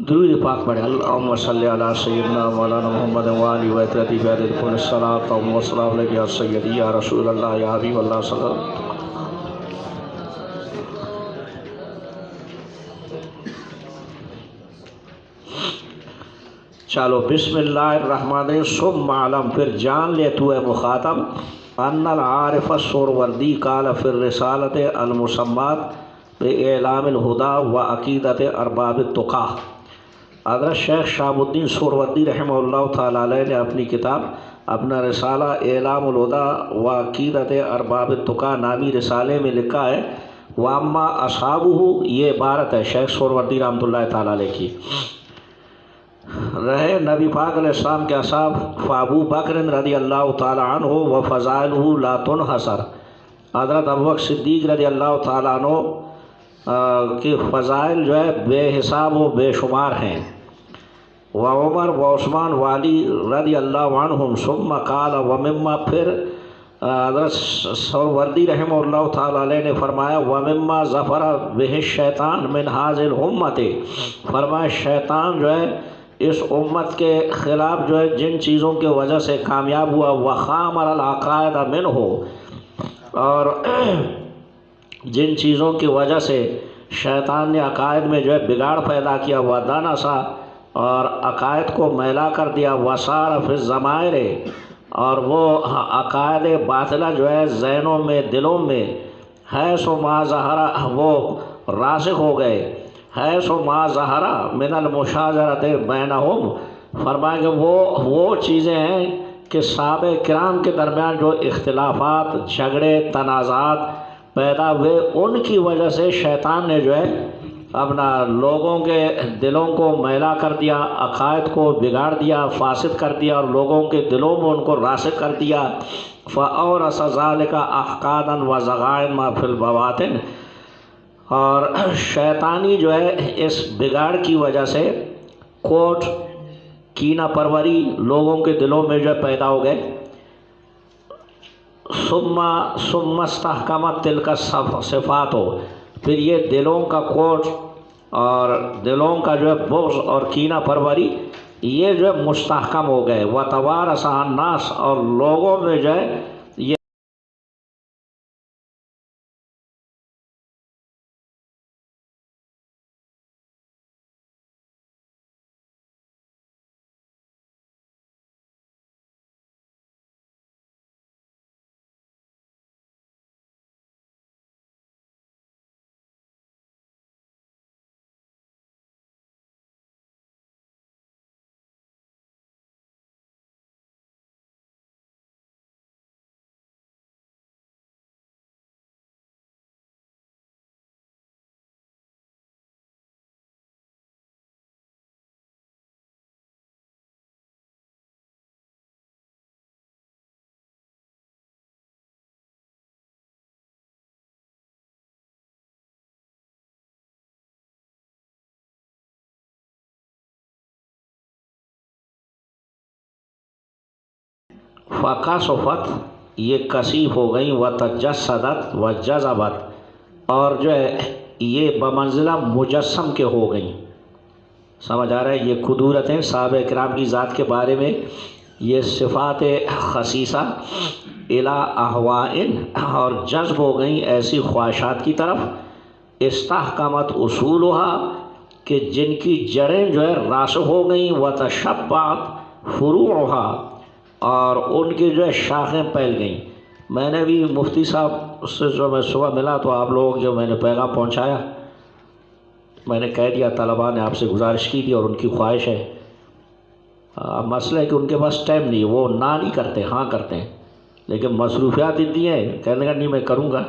درود پاک پڑھیں۔ اللہم صلی علی سیدنا مولانا محمد وآلہ و اطرتی بیدت کل الصلاة و السلام علیہ یا سیدی یا رسول اللہ یا حبیب اللہ صلی اللہ علیہ وسلم۔ چلو بسم اللہ الرحمن الرحیم۔ ثم علم، پھر جان لے تو اے مخاطب، ان العارف سہروردی قال فی الرسالۃ المسمات باعلام الہدا و عقیدت ارباب التقیٰ۔ حضرت شیخ شہاب الدین سہروردی رحمہ اللہ تعالیٰ علیہ نے اپنی کتاب اپنا رسالہ اعلام الہدا و عقیدت ارباب التقیٰ نامی رسالے میں لکھا ہے، واما اصحابہ، یہ عبارت ہے شیخ سہروردی رحمۃ اللہ تعالیٰ علیہ کی، رہے نبی پاک علیہ السلام کے اصحاب فابو بکر رضی اللہ تعالیٰ عنہ و فضائلہ لا تنحصر، حضرت ابوبکر صدیق رضی اللہ تعالیٰ عنہ کی فضائل جو ہے بے حساب و بے شمار ہیں، و عمر و عثمان و علی رضی اللہ عنہم، ثم قال و مما، پھر حضرت سہروردی رحمہ اللہ تعالیٰ علیہ نے فرمایا و مما ظفر بہ الشیطان من هذه الامة، فرمایا شیطان جو ہے اس امت کے خلاف جو ہے جن چیزوں کی وجہ سے کامیاب ہوا، وخامر العقائد منہ، اور جن چیزوں کی وجہ سے شیطان نے عقائد میں جو ہے بگاڑ پیدا کیا، ودنسا، اور عقائد کو میلا کر دیا، وصار فی الضمائر، اور وہ عقائد باطلہ جو ہے ذہنوں میں دلوں میں حیث ما ظہرا، وہ راسخ ہو گئے، حیث ما ظہرا من المشاجرۃ بینہم، فرمایا کہ وہ چیزیں ہیں کہ صحابہ کرام کے درمیان جو اختلافات، جھگڑے، تنازعات پیدا ہوئے، ان کی وجہ سے شیطان نے جو ہے اپنا لوگوں کے دلوں کو میلا کر دیا، عقائد کو بگاڑ دیا، فاسد کر دیا، اور لوگوں کے دلوں میں ان کو راسخ کر دیا، فَأَوْرَثَ ذَلِكَ أَحْقَادًا وَزَغَائِنَ مَا فِي الْبَوَاطِنِ، اور شیطانی جو ہے اس بگاڑ کی وجہ سے کوٹ، کینہ پروری لوگوں کے دلوں میں جو ہے پیدا ہو گئے، ثم استحکمت تلک الصفات، پھر یہ دلوں کا کوٹ اور دلوں کا جو ہے بغض اور کینہ پروری یہ جو ہے مستحکم ہو گئے، وتوارثها الناس، اور لوگوں میں جو ہے یہ فقصفت، یہ کثیف ہو گئیں، وتجسدت وجذبت، اور جو ہے یہ بمنزلہ مجسم کے ہو گئیں۔ سمجھ آ رہا ہے؟ یہ قدورتیں صحابہ کرام کی ذات کے بارے میں، یہ صفات خصیصہ الی احوائن، اور جذب ہو گئیں ایسی خواہشات کی طرف، استحکمت اصولہا، کہ جن کی جڑیں جو ہے راسخ ہو گئیں، وتشبعت فروعہا، اور ان کی جو ہے شاخیں پھیل گئیں۔ میں نے بھی مفتی صاحب سے جو میں صبح ملا تو آپ لوگوں جو میں نے پیغام پہنچایا، میں نے کہہ دیا طلباء نے آپ سے گزارش کی تھی اور ان کی خواہش ہے، مسئلہ ہے کہ ان کے پاس ٹائم نہیں، وہ نہ نہیں کرتے، ہاں کرتے ہیں، لیکن مصروفیات اتنی ہیں، کہنے کا نہیں میں کروں گا،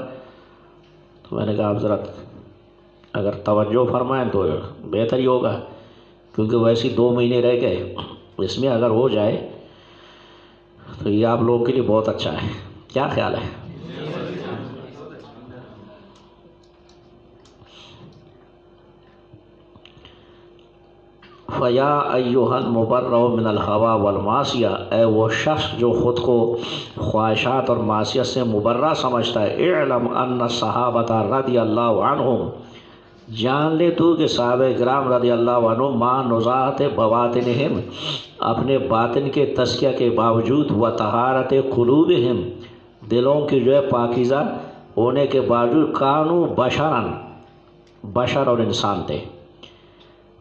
تو میں نے کہا آپ ذرا اگر توجہ فرمائیں تو بہتر ہی ہوگا، کیونکہ ویسے 2 مہینے رہ گئے، اس میں اگر ہو جائے تو یہ آپ لوگوں کے لیے بہت اچھا ہے۔ کیا خیال ہے؟ فَيَا أَيُّهَا الْمُبَرَّءُ مِنَ الْهَوَىٰ وَالْمَعْصِيَةِ، اے وہ شخص جو خود کو خواہشات اور معصیت سے مبرہ سمجھتا ہے، اعلم ان الصحابۃ رضی اللہ عنہم، جان لے تو کہ صحابہ کرام رضی اللہ عنہ ماں نزاعت بواطنہم، اپنے باطن کے تزکیہ کے باوجود، و طہارت قلوبہم، دلوں کی جو ہے پاکیزہ ہونے کے باوجود، کانو بشرن، بشر اور انسان تھے،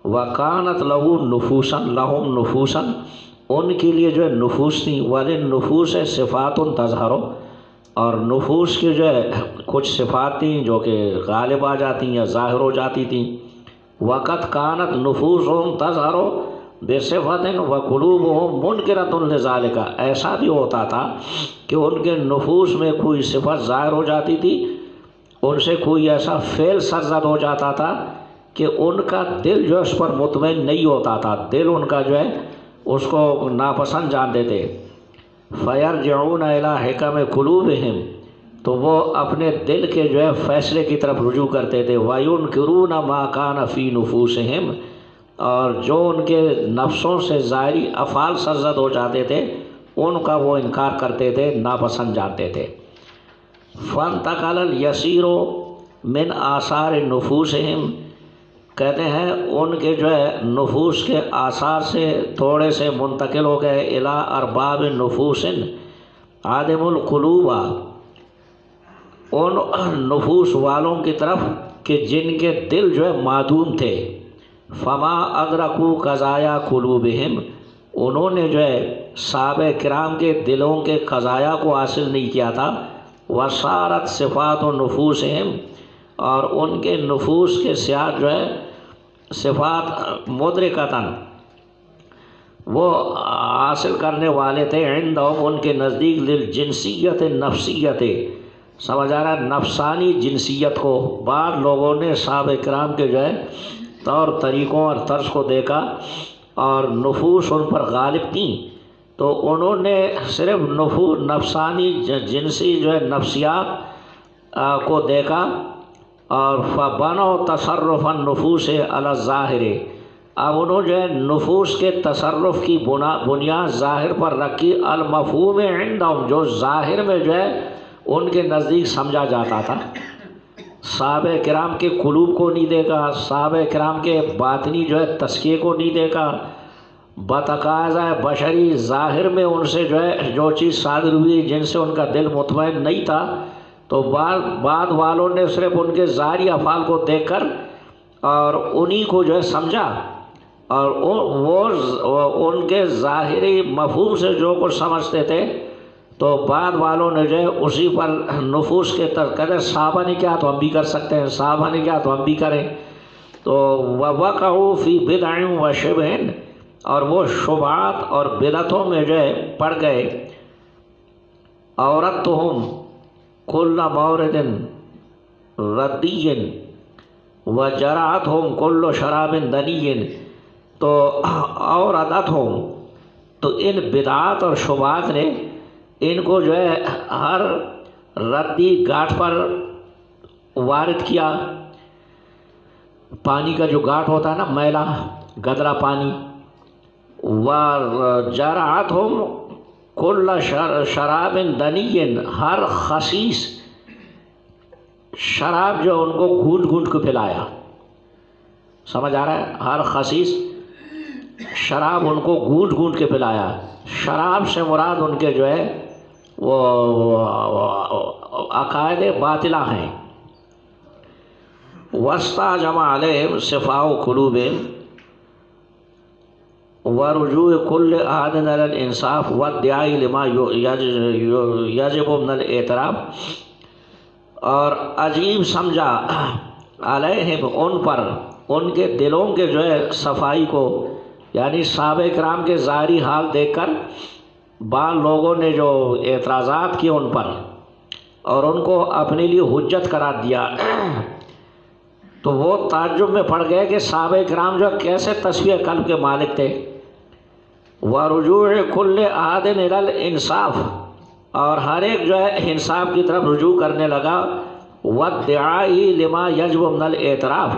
وکانت لہو نفوسن، لہم نفوسن، ان کے لیے جو ہے نفوس تھیں، وللنفوس صفات تظہر، اور نفوس کے جو ہے کچھ صفات تھیں جو کہ غالب آ جاتی یا ظاہر ہو جاتی تھیں، وقت کانت نفوسہم تظہر بصفت وقلوبہم منکرۃ لذالک، ایسا بھی ہوتا تھا کہ ان کے نفوس میں کوئی صفت ظاہر ہو جاتی تھی، ان سے کوئی ایسا فعل سرزد ہو جاتا تھا کہ ان کا دل جو ہے اس پر مطمئن نہیں ہوتا تھا، دل ان کا جو ہے اس کو ناپسند جانتے تھے۔ فَيَرْجِعُونَ إِلَىٰ حِكَمِ قُلُوبِهِمْ، تو وہ اپنے دل کے جو ہے فیصلے کی طرف رجوع کرتے تھے، وَيُنْكِرُونَ مَا كَانَ فِي نُفُوسِهِمْ، اور جو ان کے نفسوں سے ظاہری افعال سرزد ہو جاتے تھے ان کا وہ انکار کرتے تھے، ناپسند جانتے تھے۔ فَانْتَقَلَ الْيَسِيرُ مِنْ آثَارِ نُفُوسِهِمْ، کہتے ہیں ان کے جو ہے نفوس کے آثار سے تھوڑے سے منتقل ہو گئے، الی ارباب نفوس عادم القلوب، ان نفوس والوں کی طرف کہ جن کے دل جو ہے معدوم تھے، فما ادرکوا قضایا قلوبہم، انہوں نے جو ہے صحابہ کرام کے دلوں کے قضایا کو حاصل نہیں کیا تھا، وصارت صفات نفوسہم، اور ان کے نفوس کے سیاق جو ہے صفات مدرکتاً، وہ حاصل کرنے والے تھے، عندہم، ان کے نزدیک، للجنسیت نفسیت، سمجھ آ رہا ہے، نفسانی جنسیت کو۔ بعض لوگوں نے صحابہ کرام کے جو ہے طور طریقوں اور طرز کو دیکھا اور نفوس ان پر غالب تھیں، تو انہوں نے صرف نفسانی جنسی جو ہے نفسیات کو دیکھا، اور فَبَنَوْا تَصَرُّفَ النُّفُوسِ عَلَى الظَّاہِرِ، اب انہوں جو ہے نفوس کے تصرف کی بنیاد ظاہر پر رکھی، المفہوم عندہم، جو ظاہر میں جو ہے ان کے نزدیک سمجھا جاتا تھا۔ صحابہ کرام کے قلوب کو نہیں دیکھا، صحابہ کرام کے باطنی جو ہے تزکیے کو نہیں دیکھا، بتقاضۂ بشری ظاہر میں ان سے جو ہے جو چیز صادر ہوئی جن سے ان کا دل مطمئن نہیں تھا، تو بعد والوں نے صرف ان کے ظاہری افعال کو دیکھ کر اور انہی کو جو ہے سمجھا، اور وہ ان کے ظاہری مفہوم سے جو کچھ سمجھتے تھے، تو بعد والوں نے جو ہے اسی پر نفوس کے کہتے صحابہ نے کیا تو ہم بھی کر سکتے ہیں، صحابہ نے کیا تو ہم بھی کریں، تو وَوَقَعُوا فِي بِدْعٍ وَشِبْهٍ، اور وہ شبہات اور بدعتوں میں جو ہے پڑ گئے۔ أَوْرَدْتُهُمْ كُلَّ مَوْرِدٍ رَدِّيٍّ وَجَرَعَتْهُمْ كُلُّ شَرَابٍ دَنِيٍّ، تو أَوْرَدَتْهُمْ، تو ان بدعات اور شبہات نے ان کو جو ہے ہر ردی گھاٹ پر وارد کیا، پانی کا جو گھاٹ ہوتا ہے نا میلا گدرا پانی، وَجَرَعَتْهُمْ كُلَّ شَرَابٍ دَنِيٍّ، ہر خسیس شراب جو ان کو گھونٹ گھونٹ کو پلایا، سمجھ آ رہا ہے، ہر خسیس شراب ان کو گھونٹ گھونٹ کے پلایا۔ شراب سے مراد ان کے جو ہے وہ عقائد باطلہ ہیں۔ وَاسْتَعْجَمَ عَلَيْهِمْ صِفَاءُ قُلُوبِهِمْ وَرُجُوعُ كُلِّ أَحَدٍ إِلَى الْإِنصَافِ وَالدِّعَاءِ لِمَا يَجِبُ مِنَ الْاعْتِرَافِ، اور عجیب سمجھا علیہم، ان پر، ان کے دلوں کے جو ہے صفائی کو، یعنی صحابہ کرام کے ظاہری حال دیکھ کر بعض لوگوں نے جو اعتراضات کیے ان پر اور ان کو اپنے لیے حجت قرار دیا، تو وہ تعجب میں پڑ گئے کہ صحابہ کرام جو کیسے تصفیہ قلب کے مالک تھے۔ وَرُجُوعِ كُلِّ أَحَدٍ إِلَى الْإِنصَافِ، اور ہر ایک جو ہے انصاف کی طرف رجوع کرنے لگا، وَالدِّعَاءِ لِمَا يَجِبُ مِنَ الْاعْتِرَافِ،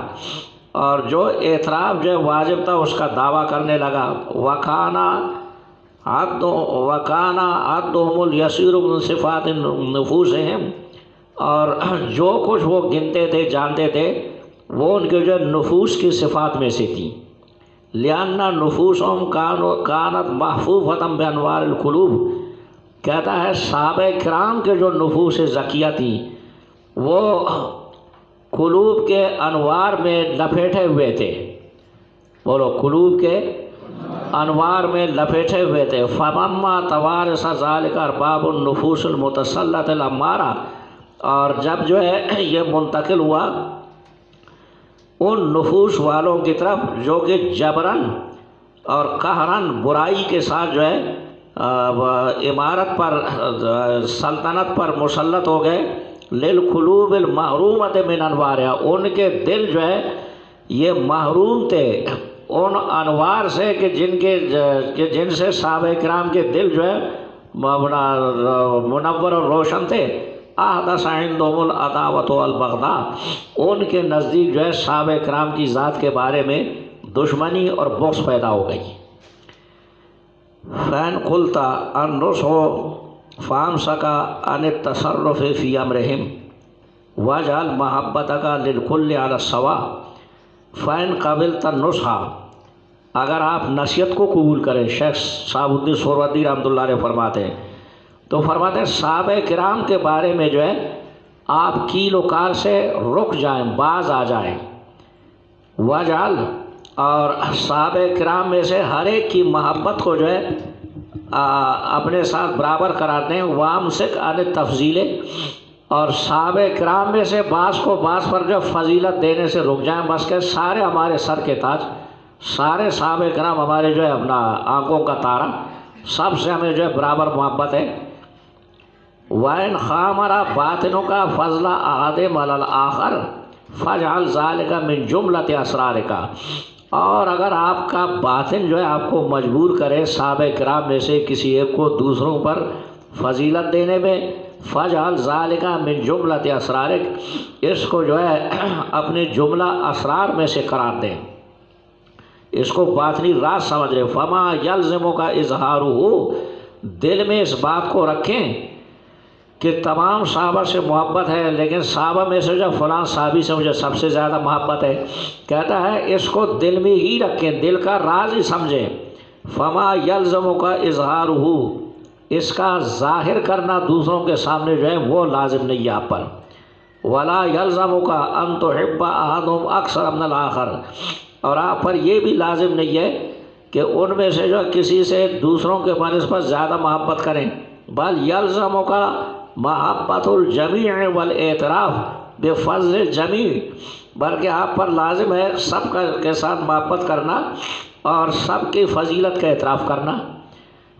اور جو اعتراف جو ہے واجب تھا اس کا دعویٰ کرنے لگا۔ وَكَانَ عَدُّهُمُ الْيَسِيرُ مِنْ صِفَاتِ نُفُوسِهِمْ، اور جو کچھ وہ گنتے تھے جانتے تھے وہ ان کے جو نفوس کی صفات میں سے تھیں۔ لِأَنَّ نُفُوسُهُمْ كَانَتْ مَحْفُوظَةً بِأَنْوَارِ الْقُلُوبِ، کہتا ہے صحابہ کرام کے جو نفوس زکیہ تھیں وہ قلوب کے انوار میں لپیٹے ہوئے تھے۔ بولو، قلوب کے انوار میں لپیٹے ہوئے تھے۔ فَمَمَّا تَوَارَثَ ذَلِكَ أَرْبَابُ النُّفُوسِ الْمُتَسَلَّطِ الْأَمَّارَةِ، اور جب جو ہے یہ منتقل ہوا ان نفوس والوں کی طرف جو کہ جبراً اور قہراً برائی کے ساتھ جو ہے امارت پر، سلطنت پر مسلط ہو گئے، لِلْقُلُوبِ الْمَحْرُومَةِ مِنْ أَنْوَارِهَا، ان کے دل جو ہے یہ محروم تھے ان انوار سے کہ جن سے صحابہ کرام کے دل جو ہے منور اور روشن تھے۔ احدث عندهم العداوۃ والبغضاء، ان کے نزدیک جو ہے صحابہ کرام کی ذات کے بارے میں دشمنی اور بغض پیدا ہو گئی۔ فَإِنْ قُلْتَ النُّصْحُ فَأَمْسَكَ عَنِ التَّصَرُّفِ فِي أَمْرِهِمْ وَاجْعَلْ مَحَبَّتَكَ لِلْكُلِّ عَلَى السَّوَاءِ فَإِنْ قَبِلْتَ النُّصْحَ، اگر آپ نصیحت کو قبول کریں، شیخ شہاب الدین سہروردی رحمۃ اللہ علیہ فرماتے ہیں، تو فرماتے ہیں صحابہ کرام کے بارے میں جو ہے آپ کیل و کال سے رک جائیں، باز آ جائیں۔ وجعل، اور صحابہ کرام میں سے ہر ایک کی محبت کو جو ہے اپنے ساتھ برابر قرار دیں۔ وامسک عن التفضیل، اور صحابہ کرام میں سے بعض کو بعض پر جو فضیلت دینے سے رک جائیں، بس کہ سارے ہمارے سر کے تاج، سارے صحابہ کرام ہمارے جو ہے اپنا آنکھوں کا تارا، سب سے ہمیں جو ہے برابر محبت ہے۔ وَإِنْ خَامَرَ بَاطِنُكَ فَضْلَ أَحَدٍ عَلَى الْآخَرِ فَاجْعَلْ ذَلِكَ مِنْ جُمْلَةِ أَسْرَارِكَ، اور اگر آپ کا باطن جو ہے آپ کو مجبور کرے صحابہ کرام میں سے کسی ایک کو دوسروں پر فضیلت دینے میں، فَاجْعَلْ ذَلِكَ مِنْ جُمْلَةِ أَسْرَارِكَ، اس کو جو ہے اپنے جملہ اسرار میں سے قرار دیں، اس کو باطنی راز سمجھ رہے۔ فَمَا يَلْزِمُكَ إِظْهَارُهُ، دل میں اس بات کو رکھیں کہ تمام صحابہ سے محبت ہے، لیکن صحابہ میں سے جو فلاں صحابی سے مجھے سب سے زیادہ محبت ہے، کہتا ہے اس کو دل میں ہی رکھیں، دل کا راز ہی سمجھیں۔ فما یلزمک اظہارہ، اس کا ظاہر کرنا دوسروں کے سامنے جو ہے وہ لازم نہیں ہے آپ پر۔ ولا یلزمک ان تحب احدهم اکثر من الاخر، اور آپ پر یہ بھی لازم نہیں ہے کہ ان میں سے جو کسی سے دوسروں کے بنسبت زیادہ محبت کریں، بل یلزمک محبت الجمیع والاعتراف بفضل الجمیع، بلکہ آپ پر لازم ہے سب کے ساتھ محبت کرنا اور سب کی فضیلت کا اعتراف کرنا۔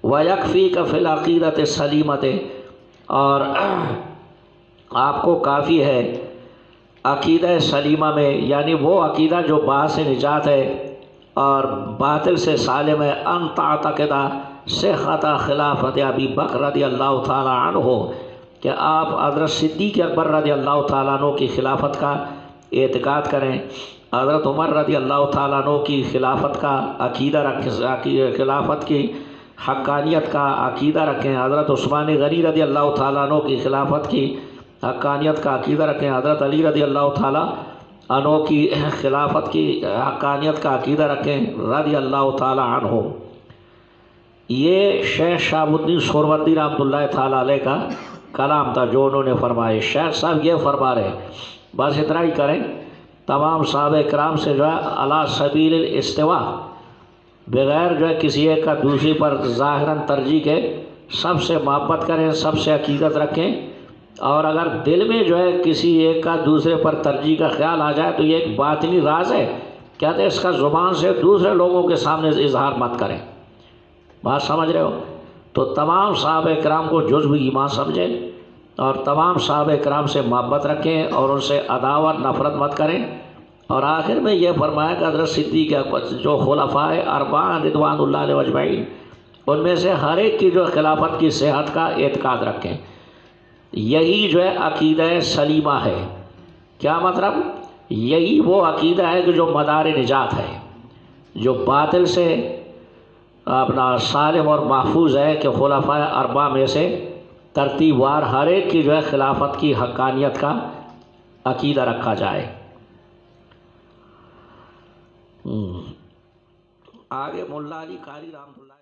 وَيَكْفِيكَ فِي الْعَقِيدَةِ السَّلِيمَةِ، اور آپ کو کافی ہے عقیدہ سلیمہ میں، یعنی وہ عقیدہ جو باطل سے نجات ہے اور باطل سے سالم ہے، ان تعتقد صحت خلافت ابی بکر رضی اللہ تعالیٰ عنہ، کہ آپ حضرت صدیق اکبر رضی اللہ تعالیٰ عنہ کی خلافت کا اعتقاد کریں، حضرت عمر رضی اللہ تعالیٰ عنہ کی خلافت کا عقیدہ رکھیں، خلافت کی حقانیت کا عقیدہ رکھیں، حضرت عثمان غنی رضی اللہ تعالیٰ عنہ کی خلافت کی حقانیت کا عقیدہ رکھیں، حضرت علی رضی اللہ تعالیٰ عنہ کی خلافت کی حقانیت کا عقیدہ رکھیں رضی اللہ تعالیٰ عنہ۔ یہ شیخ شہاب الدین سہروردی رحمۃ اللہ تعالیٰ علیہ کا کلام تھا جو انہوں نے فرمایا۔ شیخ صاحب یہ فرما رہے ہیں، بس اتنا ہی کریں، تمام صحابہ کرام سے جو ہے علی سبیل الاستواء، بغیر جو ہے کسی ایک کا دوسری پر ظاہراً ترجیح کے سب سے محبت کریں، سب سے عقیدت رکھیں، اور اگر دل میں جو ہے کسی ایک کا دوسرے پر ترجیح کا خیال آ جائے تو یہ ایک باطنی راز ہے، کہتے ہیں اس کا زبان سے دوسرے لوگوں کے سامنے اظہار مت کریں۔ بات سمجھ رہے ہو؟ تو تمام صحابہ کرام کو جزو ایمان سمجھیں اور تمام صحابہ کرام سے محبت رکھیں اور ان سے عداوت نفرت مت کریں۔ اور آخر میں یہ فرمایا کہ حضرت صدیق جو خلفاء اربعہ رضوان اللہ علیہ اجمعین، ان میں سے ہر ایک کی جو خلافت کی صحت کا اعتقاد رکھیں، یہی جو ہے عقیدہ سلیمہ ہے۔ کیا مطلب؟ یہی وہ عقیدہ ہے کہ جو مدار نجات ہے، جو باطل سے اپنا سالم اور محفوظ ہے، کہ خلفاء اربعہ میں سے ترتیب وار ہر ایک کی جو ہے خلافت کی حقانیت کا عقیدہ رکھا جائے۔ آگے ملا علی قاری رحمۃ اللہ